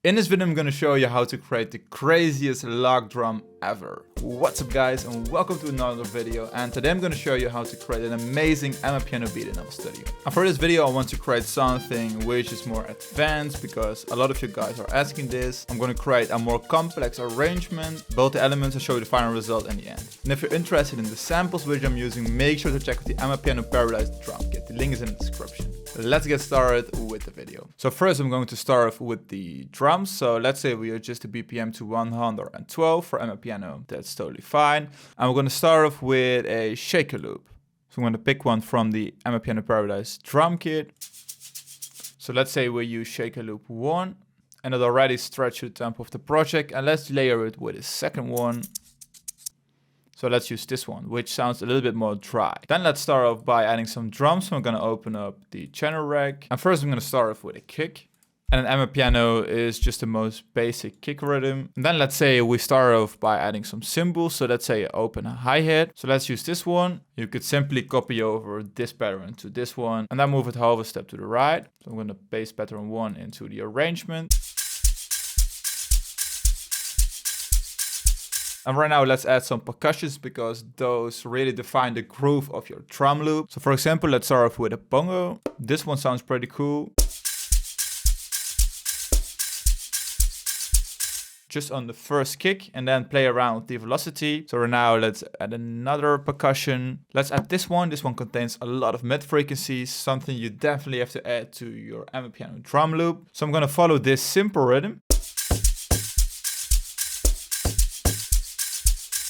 In this video I'm going to show you how to create the craziest log drum ever. What's up guys, and welcome to another video, and today I'm going to show you how to create an amazing Amapiano beat in our studio. And for this video I want to create something which is more advanced because a lot of you guys are asking this. I'm going to create a more complex arrangement, build the elements and show you the final result in the end. And if you're interested in the samples which I'm using, make sure to check out the Amapiano Paradise drum kit. The link is in the description. Let's get started with the video. So first I'm going to start off with the drums. So let's say we adjust the BPM to 112 for Amapiano. That's totally fine. And we're going to start off with a shaker loop. So I'm going to pick one from the Amapiano Paradise drum kit. So let's say we use shaker loop 1, and it already stretched the tempo of the project. And let's layer it with a second one. So let's use this one, which sounds a little bit more dry. Then let's start off by adding some drums. So I'm going to open up the channel rack. And first I'm going to start off with a kick. And an Amapiano is just the most basic kick rhythm. And then let's say we start off by adding some cymbals. So let's say open a hi-hat. So let's use this one. You could simply copy over this pattern to this one and then move it half a step to the right. So I'm going to paste pattern 1 into the arrangement. And right now let's add some percussions because those really define the groove of your drum loop. So for example, let's start off with a bongo. This one sounds pretty cool. Just on the first kick and then play around with the velocity. So right now let's add another percussion. Let's add this one. This one contains a lot of mid frequencies, something you definitely have to add to your Amapiano drum loop. So I'm going to follow this simple rhythm.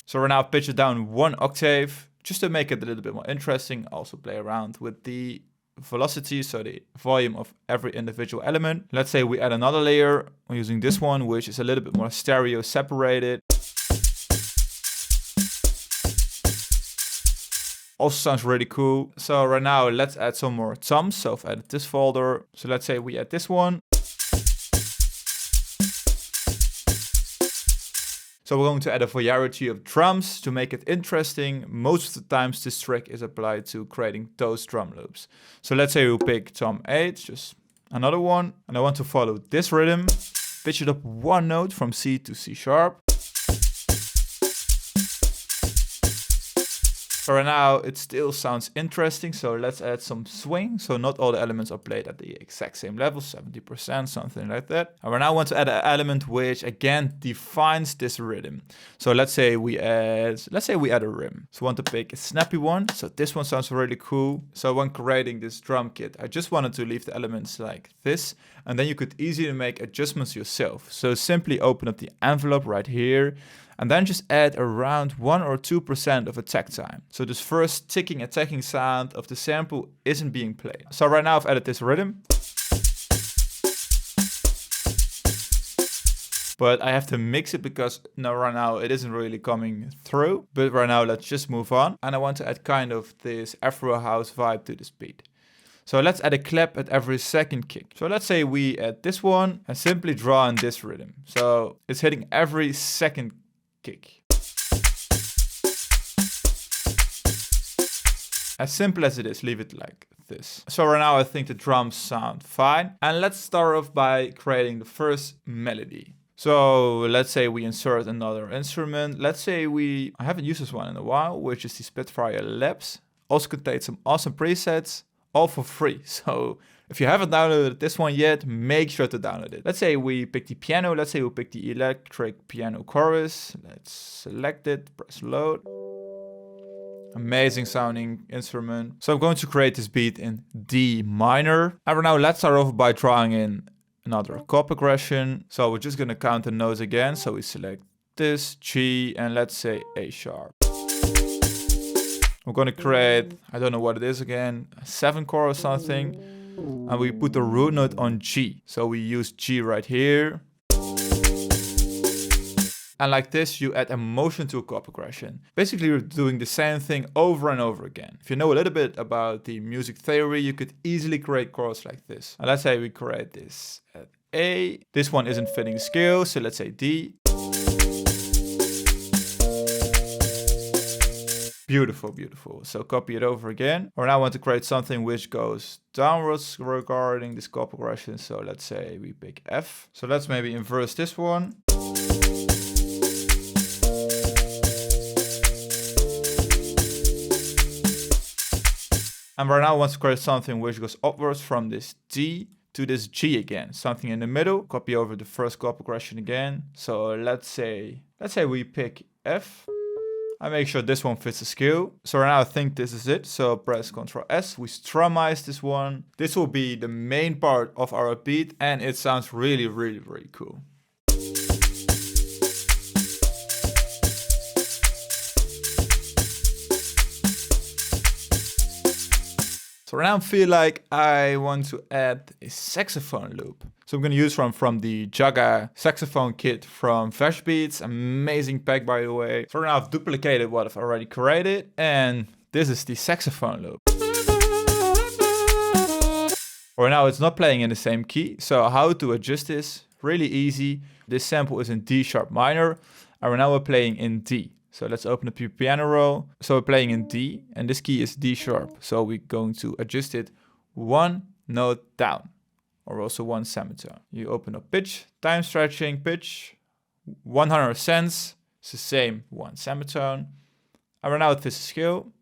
So right now pitch it down 1 octave just to make it a little bit more interesting. Also play around with the velocity, so the volume of every individual element. Let's say we add another layer. I'm using this one, which is a little bit more stereo separated. Also sounds really cool. So right now let's add some more toms. So I've added this folder. So let's say we add this one. So we're going to add a variety of drums to make it interesting. Most of the times this trick is applied to creating those drum loops. So let's say we pick tom 8, just another one. And I want to follow this rhythm. Pitch it up 1 note from C to C sharp. So right now it still sounds interesting, so let's add some swing. So not all the elements are played at the exact same level, 70%, something like that. And we now want to add an element which again defines this rhythm. So let's say we add a rim. So I want to pick a snappy one. So this one sounds really cool. So when creating this drum kit, I just wanted to leave the elements like this, and then you could easily make adjustments yourself. So simply open up the envelope right here, and then just add around 1 or 2% of attack time. So this first ticking, attacking sound of the sample isn't being played. So right now I've added this rhythm. But I have to mix it because right now it isn't really coming through. But right now let's just move on. And I want to add kind of this Afro house vibe to this beat. So let's add a clap at every second kick. So let's say we add this one and simply draw in this rhythm. So it's hitting every second kick. As simple as it is, leave it like this. So right now I think the drums sound fine. And let's start off by creating the first melody. So let's say we insert another instrument. Let's say I haven't used this one in a while, which is the Spitfire Labs. Also contains some awesome presets, all for free. So if you haven't downloaded this one yet, make sure to download it. Let's say we pick the piano. Let's say we pick the electric piano chorus. Let's select it, press load. Amazing sounding instrument. So I'm going to create this beat in D minor. And now let's start off by drawing in another chord progression. So we're just going to count the notes again. So we select this, G, and let's say A sharp. We're going to create, I don't know what it is again, a 7 chord or something. And we put the root note on G. So we use G right here. And like this, you add emotion to a chord progression. Basically, you're doing the same thing over and over again. If you know a little bit about the music theory, you could easily create chords like this. And let's say we create this at A. This one isn't fitting the scale, so let's say D. Beautiful, beautiful. So copy it over again. Or now I want to create something which goes downwards regarding this chord progression. So let's say we pick F. So let's maybe inverse this one. And right now I want to create something which goes upwards from this D to this G again. Something in the middle. Copy over the first chord progression again. So let's say we pick F. I make sure this one fits the scale. So right now I think this is it. So press Ctrl S, we strumize this one. This will be the main part of our beat and it sounds really, really, really cool. So right now I feel like I want to add a saxophone loop. So I'm going to use from the Jaga saxophone kit from Vesh Beats. Amazing pack, by the way. So right now I've duplicated what I've already created. And this is the saxophone loop. Right now it's not playing in the same key. So how to adjust this? Really easy. This sample is in D sharp minor. And right now we're playing in D. So let's open up your piano roll. So we're playing in D. And this key is D sharp. So we're going to adjust it one note down. Or also one semitone. You open up pitch, time stretching, pitch, 100 cents. It's the same one semitone. And right now it fits the scale.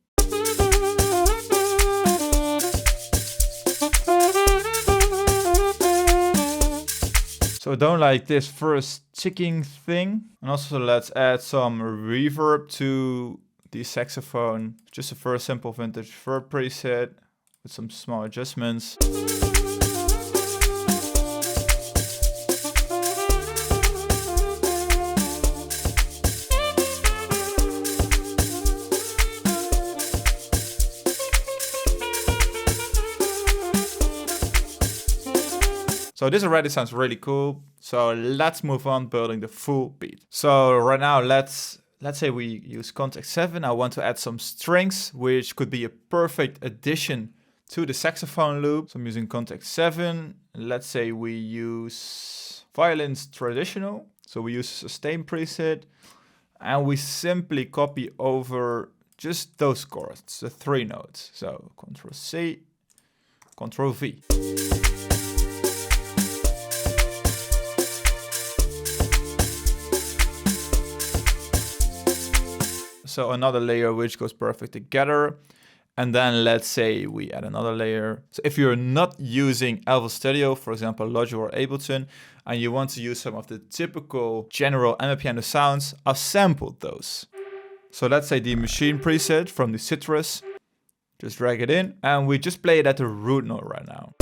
So I don't like this first ticking thing. And also let's add some reverb to the saxophone. Just a first simple vintage verb preset with some small adjustments. So this already sounds really cool. So let's move on building the full beat. So right now, let's say we use contact 7. I want to add some strings, which could be a perfect addition to the saxophone loop. So I'm using contact 7. Let's say we use violins traditional. So we use a sustain preset and we simply copy over just those chords, the 3 notes. So Ctrl C, Ctrl V. So another layer which goes perfect together. And then let's say we add another layer. So if you're not using FL Studio, for example, Logic or Ableton, and you want to use some of the typical general Amapiano sounds, I've sampled those. So let's say the machine preset from the Citrus, just drag it in, and we just play it at the root note right now.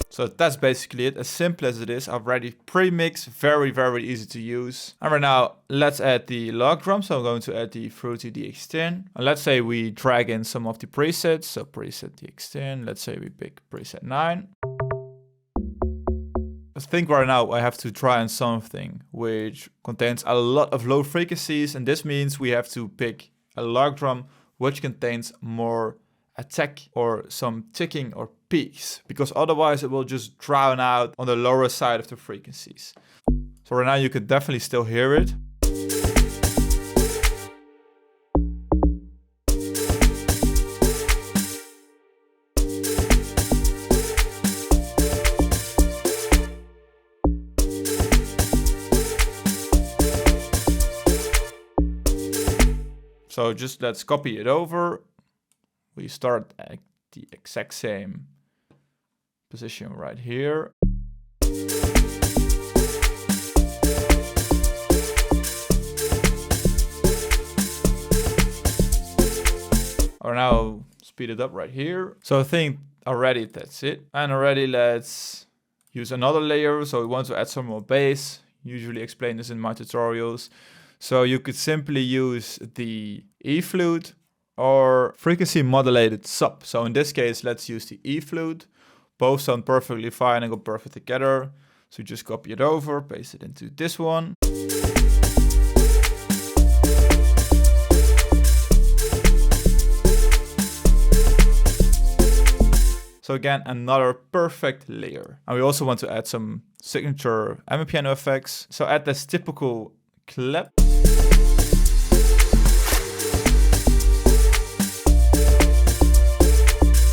So that's basically it, as simple as it is. I've already pre-mixed, very, very easy to use. And right now, let's add the log drum. So I'm going to add the Fruity DX10. And let's say we drag in some of the presets. So preset DX10, let's say we pick preset 9. I think right now I have to try on something which contains a lot of low frequencies. And this means we have to pick a log drum which contains more attack or some ticking or peaks, because otherwise it will just drown out on the lower side of the frequencies. So right now you can definitely still hear it. So just let's copy it over. We start at the exact same position right here. Or now speed it up right here. So I think already that's it. And already let's use another layer. So we want to add some more bass. Usually explain this in my tutorials. So you could simply use the eFlute or frequency modulated sub. So in this case, let's use the eFlute. Both sound perfectly fine and go perfect together. So just copy it over, paste it into this one. So again, another perfect layer. And we also want to add some signature Amapiano effects. So add this typical clap.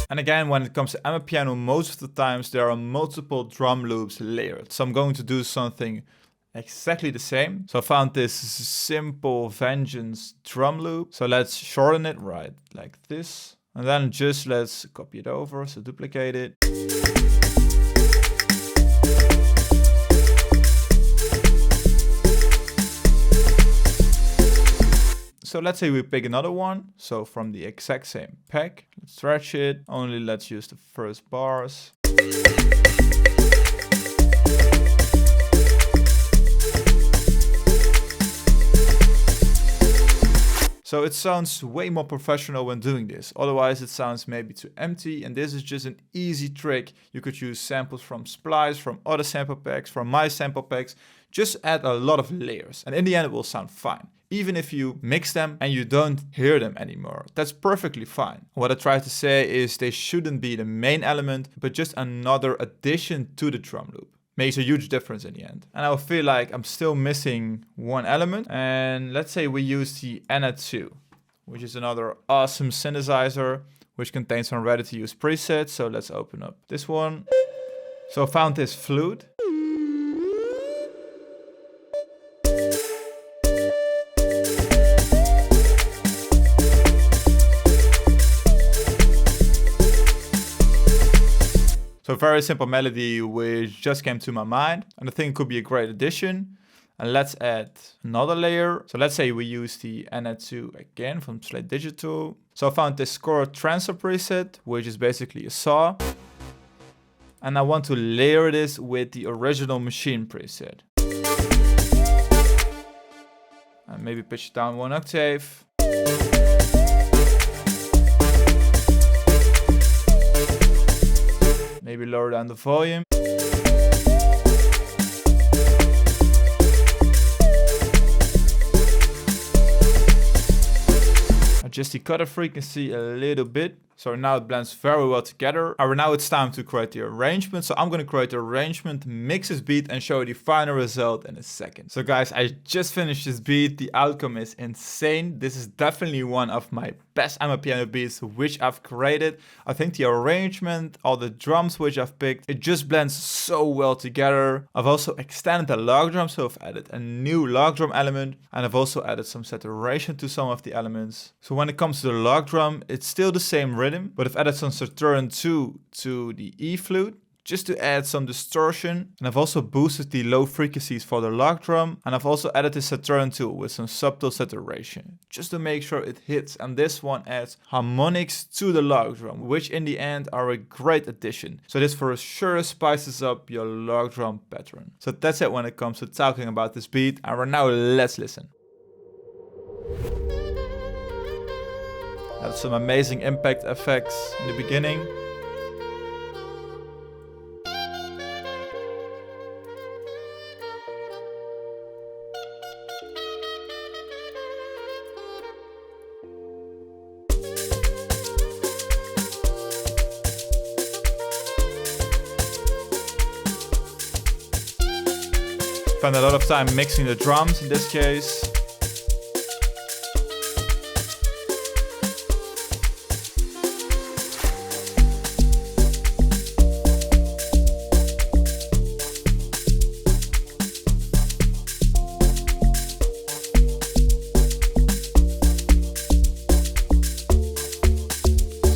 And again, when it comes to Amapiano, most of the times there are multiple drum loops layered. So I'm going to do something exactly the same. So I found this simple Vengeance drum loop. So let's shorten it right like this. And then just let's copy it over, so duplicate it. So let's say we pick another one. So from the exact same pack, let's stretch it. Only let's use the first bars. So it sounds way more professional when doing this. Otherwise it sounds maybe too empty, and this is just an easy trick. You could use samples from Splice, from other sample packs, from my sample packs. Just add a lot of layers and in the end it will sound fine. Even if you mix them and you don't hear them anymore, that's perfectly fine. What I try to say is they shouldn't be the main element, but just another addition to the drum loop. Makes a huge difference in the end. And I feel like I'm still missing one element. And let's say we use the NA2, which is another awesome synthesizer, which contains some ready to use presets. So let's open up this one. So I found this Flute. So a very simple melody which just came to my mind, and I think it could be a great addition. And let's add another layer. So let's say we use the NA2 again from Slate Digital. So I found this score transfer preset, which is basically a saw. And I want to layer this with the original machine preset. And maybe pitch it down 1 octave. Maybe lower down the volume. Adjust the cutter frequency a little bit. So now it blends very well together. And now it's time to create the arrangement. So I'm going to create the arrangement, mix this beat and show you the final result in a second. So guys, I just finished this beat. The outcome is insane. This is definitely one of my best Amapiano beats which I've created. I think the arrangement, all the drums which I've picked, it just blends so well together. I've also extended the log drum, so I've added a new log drum element, and I've also added some saturation to some of the elements. So when it comes to the log drum, it's still the same rhythm, but I've added some Saturn 2 to the eFlute just to add some distortion. And I've also boosted the low frequencies for the log drum. And I've also added the Saturn 2 with some subtle saturation just to make sure it hits. And this one adds harmonics to the log drum, which in the end are a great addition. So this for sure spices up your log drum pattern. So that's it when it comes to talking about this beat. And right now let's listen. That's some amazing impact effects in the beginning. Spend a lot of time mixing the drums in this case.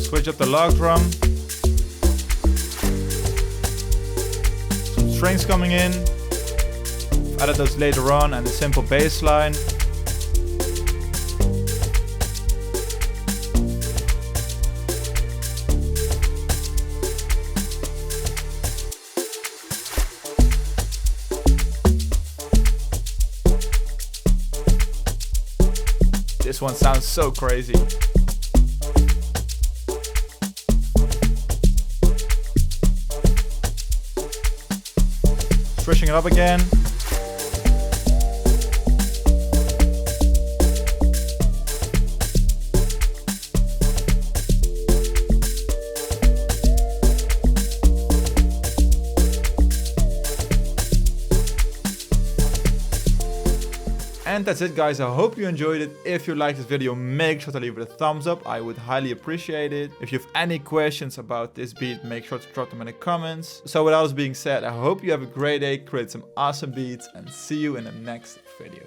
Switch up the log drum. Some strings coming in. Added those later on, and a simple bass line. This one sounds so crazy. Switching it up again. And that's it, guys. I hope you enjoyed it. If you liked this video, make sure to leave it a thumbs up. I would highly appreciate it. If you have any questions about this beat, make sure to drop them in the comments. So with all this being said, I hope you have a great day, create some awesome beats, and see you in the next video.